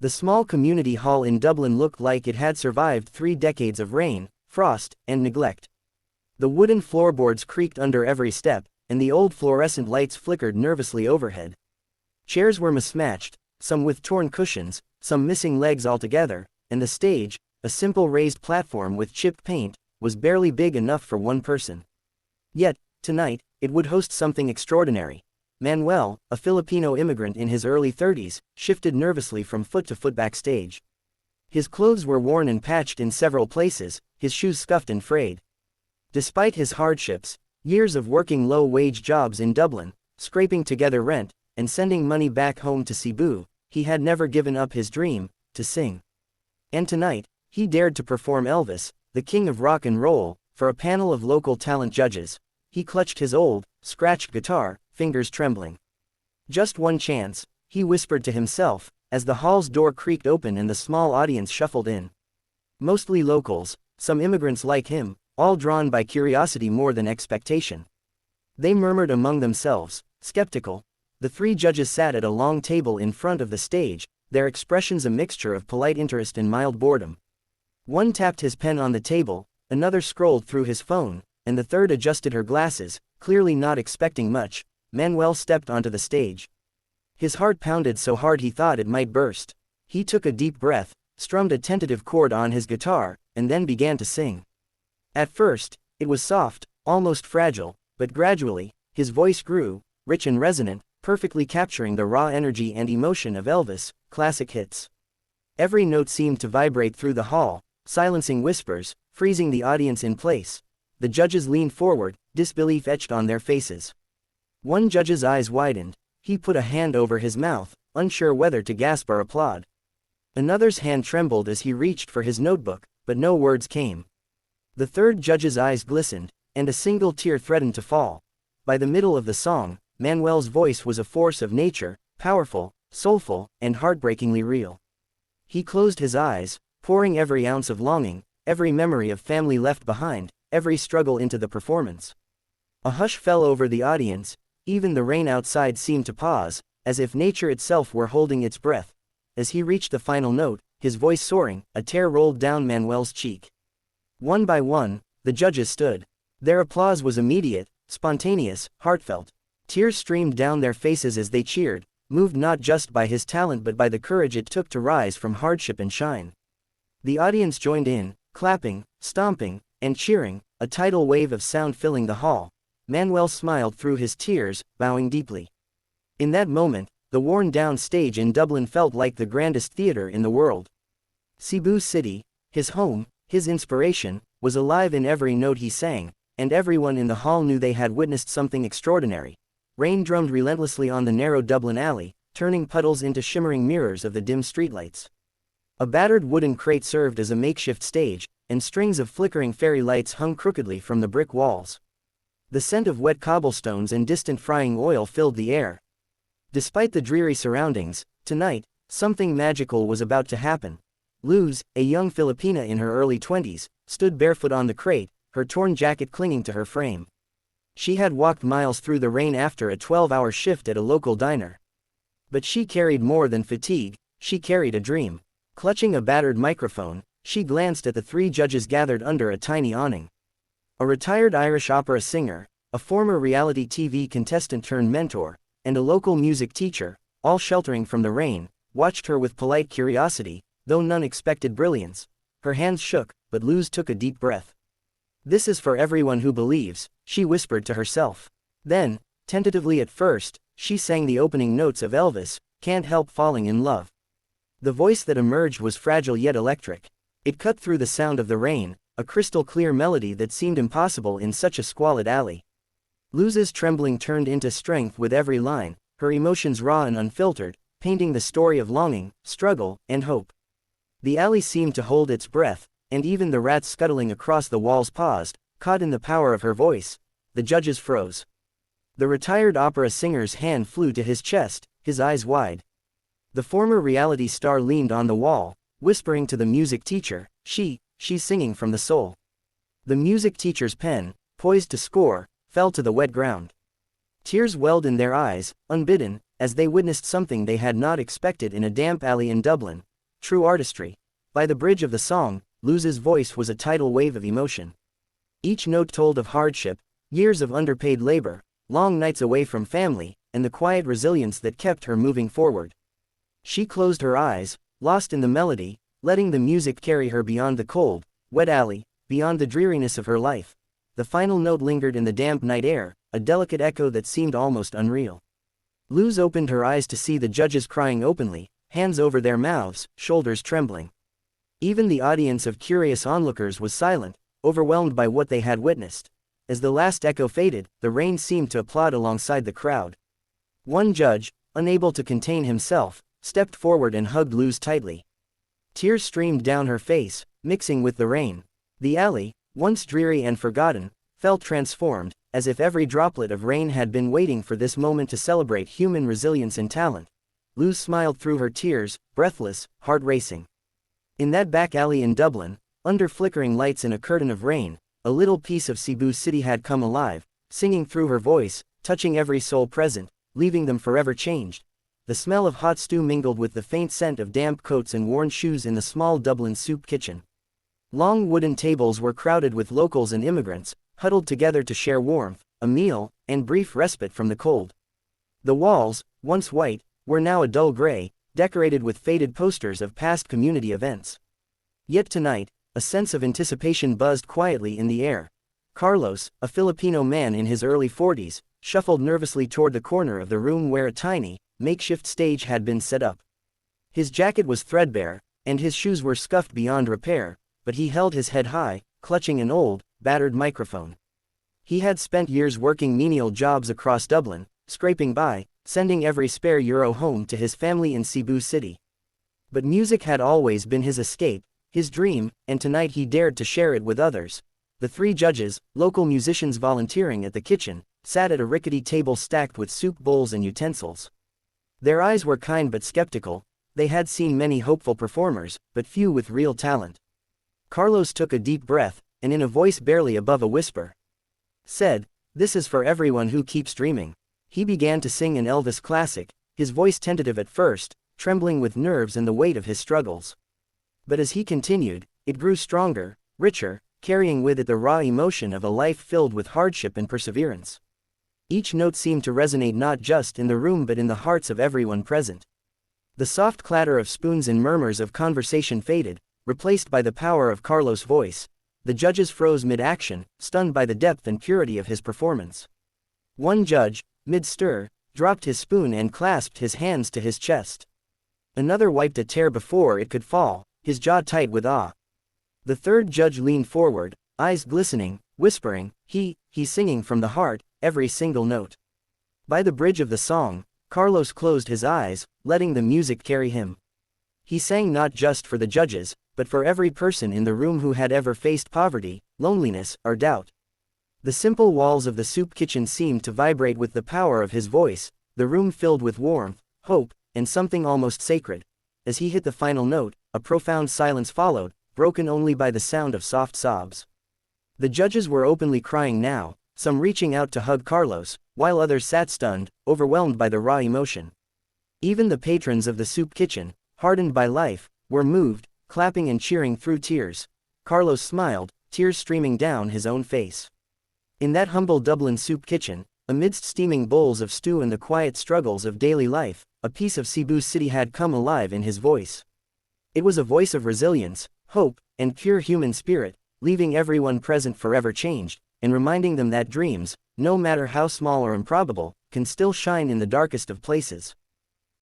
The small community hall in Dublin looked like it had survived 3 decades of rain, frost, and neglect. The wooden floorboards creaked under every step, and the old fluorescent lights flickered nervously overhead. Chairs were mismatched, some with torn cushions, some missing legs altogether, and the stage, a simple raised platform with chipped paint, was barely big enough for one person. Yet, tonight, it would host something extraordinary. Manuel, a Filipino immigrant in his early 30s, shifted nervously from foot to foot backstage. His clothes were worn and patched in several places, his shoes scuffed and frayed. Despite his hardships, years of working low-wage jobs in Dublin, scraping together rent, and sending money back home to Cebu, he had never given up his dream, to sing. And tonight, he dared to perform Elvis, the king of rock and roll, for a panel of local talent judges. He clutched his old, scratched guitar, fingers trembling. Just one chance, he whispered to himself, as the hall's door creaked open and the small audience shuffled in. Mostly locals, some immigrants like him, all drawn by curiosity more than expectation. They murmured among themselves, skeptical. The 3 judges sat at a long table in front of the stage, their expressions a mixture of polite interest and mild boredom. One tapped his pen on the table, another scrolled through his phone, and the third adjusted her glasses, clearly not expecting much. Manuel stepped onto the stage. His heart pounded so hard he thought it might burst. He took a deep breath, strummed a tentative chord on his guitar, and then began to sing. At first, it was soft, almost fragile, but gradually, his voice grew, rich and resonant, perfectly capturing the raw energy and emotion of Elvis' classic hits. Every note seemed to vibrate through the hall, silencing whispers, freezing the audience in place. The judges leaned forward, disbelief etched on their faces. One judge's eyes widened. He put a hand over his mouth, unsure whether to gasp or applaud. Another's hand trembled as he reached for his notebook, but no words came. The third judge's eyes glistened, and a single tear threatened to fall. By the middle of the song, Manuel's voice was a force of nature, powerful, soulful, and heartbreakingly real. He closed his eyes, pouring every ounce of longing, every memory of family left behind, every struggle into the performance. A hush fell over the audience. Even the rain outside seemed to pause, as if nature itself were holding its breath. As he reached the final note, his voice soaring, a tear rolled down Manuel's cheek. One by one, the judges stood. Their applause was immediate, spontaneous, heartfelt. Tears streamed down their faces as they cheered, moved not just by his talent but by the courage it took to rise from hardship and shine. The audience joined in, clapping, stomping, and cheering, a tidal wave of sound filling the hall. Manuel smiled through his tears, bowing deeply. In that moment, the worn-down stage in Dublin felt like the grandest theater in the world. Cebu City, his home, his inspiration, was alive in every note he sang, and everyone in the hall knew they had witnessed something extraordinary. Rain drummed relentlessly on the narrow Dublin alley, turning puddles into shimmering mirrors of the dim streetlights. A battered wooden crate served as a makeshift stage, and strings of flickering fairy lights hung crookedly from the brick walls. The scent of wet cobblestones and distant frying oil filled the air. Despite the dreary surroundings, tonight, something magical was about to happen. Luz, a young Filipina in her early 20s, stood barefoot on the crate, her torn jacket clinging to her frame. She had walked miles through the rain after a 12-hour shift at a local diner. But she carried more than fatigue, she carried a dream. Clutching a battered microphone, she glanced at the 3 judges gathered under a tiny awning. A retired Irish opera singer, a former reality TV contestant turned mentor, and a local music teacher, all sheltering from the rain, watched her with polite curiosity, though none expected brilliance. Her hands shook, but Luz took a deep breath. "This is for everyone who believes," she whispered to herself. Then, tentatively at first, she sang the opening notes of Elvis' "Can't Help Falling in Love." The voice that emerged was fragile yet electric. It cut through the sound of the rain, a crystal-clear melody that seemed impossible in such a squalid alley. Luz's trembling turned into strength with every line, her emotions raw and unfiltered, painting the story of longing, struggle, and hope. The alley seemed to hold its breath, and even the rats scuttling across the walls paused, caught in the power of her voice. The judges froze. The retired opera singer's hand flew to his chest, his eyes wide. The former reality star leaned on the wall, whispering to the music teacher, She's singing from the soul." The music teacher's pen, poised to score, fell to the wet ground. Tears welled in their eyes, unbidden, as they witnessed something they had not expected in a damp alley in Dublin. true artistry. By the bridge of the song, Luz's voice was a tidal wave of emotion. Each note told of hardship, years of underpaid labor, long nights away from family, and the quiet resilience that kept her moving forward. She closed her eyes, lost in the melody, letting the music carry her beyond the cold, wet alley, beyond the dreariness of her life. The final note lingered in the damp night air, a delicate echo that seemed almost unreal. Luz opened her eyes to see the judges crying openly, hands over their mouths, shoulders trembling. Even the audience of curious onlookers was silent, overwhelmed by what they had witnessed. As the last echo faded, the rain seemed to applaud alongside the crowd. One judge, unable to contain himself, stepped forward and hugged Luz tightly. Tears streamed down her face, mixing with the rain. The alley, once dreary and forgotten, felt transformed, as if every droplet of rain had been waiting for this moment to celebrate human resilience and talent. Luz smiled through her tears, breathless, heart racing. In that back alley in Dublin, under flickering lights and a curtain of rain, a little piece of Cebu City had come alive, singing through her voice, touching every soul present, leaving them forever changed. The smell of hot stew mingled with the faint scent of damp coats and worn shoes in the small Dublin soup kitchen. Long wooden tables were crowded with locals and immigrants, huddled together to share warmth, a meal, and brief respite from the cold. The walls, once white, were now a dull gray, decorated with faded posters of past community events. Yet tonight, a sense of anticipation buzzed quietly in the air. Carlos, a Filipino man in his early 40s, shuffled nervously toward the corner of the room where a tiny, makeshift stage had been set up. His jacket was threadbare, and his shoes were scuffed beyond repair, but he held his head high, clutching an old, battered microphone. He had spent years working menial jobs across Dublin, scraping by, sending every spare euro home to his family in Cebu City. But music had always been his escape, his dream, and tonight he dared to share it with others. The three judges, local musicians volunteering at the kitchen, sat at a rickety table stacked with soup bowls and utensils. Their eyes were kind but skeptical. They had seen many hopeful performers, but few with real talent. Carlos took a deep breath, and in a voice barely above a whisper, said, "This is for everyone who keeps dreaming." He began to sing an Elvis classic, his voice tentative at first, trembling with nerves and the weight of his struggles. But as he continued, it grew stronger, richer, carrying with it the raw emotion of a life filled with hardship and perseverance. Each note seemed to resonate not just in the room but in the hearts of everyone present. The soft clatter of spoons and murmurs of conversation faded, replaced by the power of Carlos' voice. The judges froze mid-action, stunned by the depth and purity of his performance. One judge, mid-stir, dropped his spoon and clasped his hands to his chest. Another wiped a tear before it could fall, his jaw tight with awe. The third judge leaned forward, eyes glistening, whispering, he's singing from the heart, every single note. By the bridge of the song, Carlos closed his eyes, letting the music carry him. He sang not just for the judges, but for every person in the room who had ever faced poverty, loneliness, or doubt. The simple walls of the soup kitchen seemed to vibrate with the power of his voice, the room filled with warmth, hope, and something almost sacred. As he hit the final note, a profound silence followed, broken only by the sound of soft sobs. The judges were openly crying now, some reaching out to hug Carlos, while others sat stunned, overwhelmed by the raw emotion. Even the patrons of the soup kitchen, hardened by life, were moved, clapping and cheering through tears. Carlos smiled, tears streaming down his own face. In that humble Dublin soup kitchen, amidst steaming bowls of stew and the quiet struggles of daily life, a piece of Cebu City had come alive in his voice. It was a voice of resilience, hope, and pure human spirit, leaving everyone present forever changed, and reminding them that dreams, no matter how small or improbable, can still shine in the darkest of places.